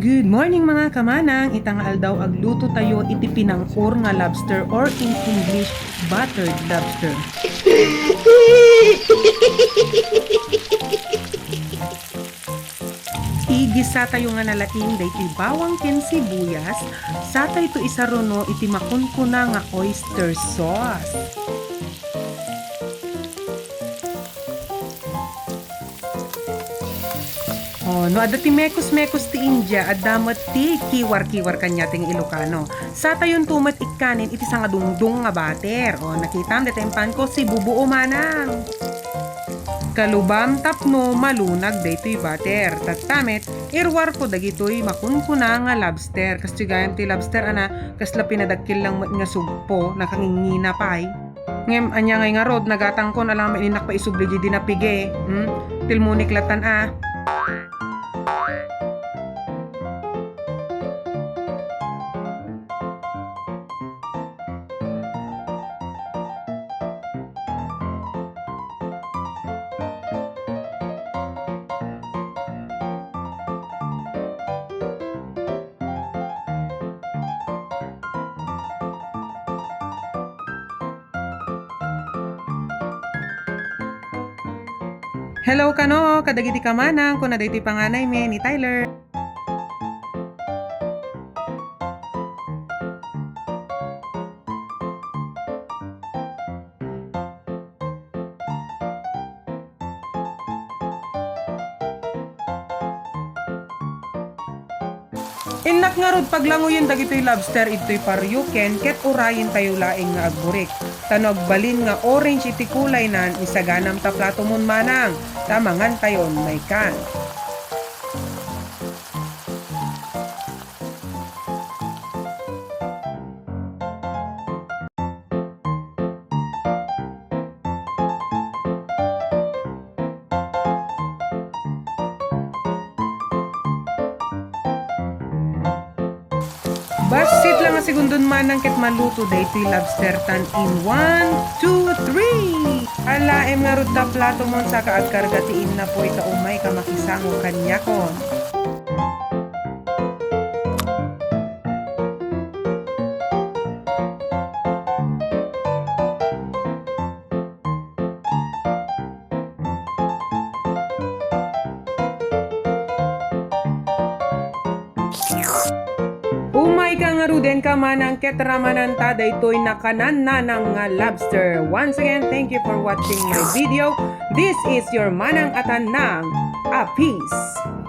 Good morning mga kamanang! Itangal daw agluto tayo iti pinangkor nga lobster or in English, buttered lobster. Igisa tayo nga nalaing daytoy bawang ken sibuyas, sata ito isaruno iti makunkuna nga oyster sauce. No, adati mekos-mekos ti India, adamat ti kiwar-kiwar kanya ting Ilocano. Sa tayon tumat ikanin, iti nga dungdung nga bater. Nakitam, detempan ko si bubuo manang. Kalubam tapno malunag daytoy bater. Tattamet, irwar ko dagitoy makunkuna nga lobster. Kas tigayam ti lobster ana, kasla pinadagkil lang nga sugpo, nakangingina pay. Ngem, anya ngay nga rod, nagatang ko na lang maininak pa isubli di dinapige. Tilmunik latan Hello kano, kadagiti kamanang, kuna daytoy panganay me ni Tyler. Inak nga rod paglangoyin dagitoy lobster itoy paryuken ket urayin tayo laing nga agburik. Tanog balin nga orange iti kulay nan isaganam ta plato mon manang. Tamangan tayon may kan. Basit lang nga segundon manang ket maluto daytoy lobster tan in 1, 2, 3. Alaem nga rod ta plato mon sa kaagkargatiin na po ita umay ka makisango kanyakon. Umay ka nga ruden ka manang ketramanan ta daytoy nakanan na ng lobster. Once again, thank you for watching my video. This is your Manang Atanang. A peace.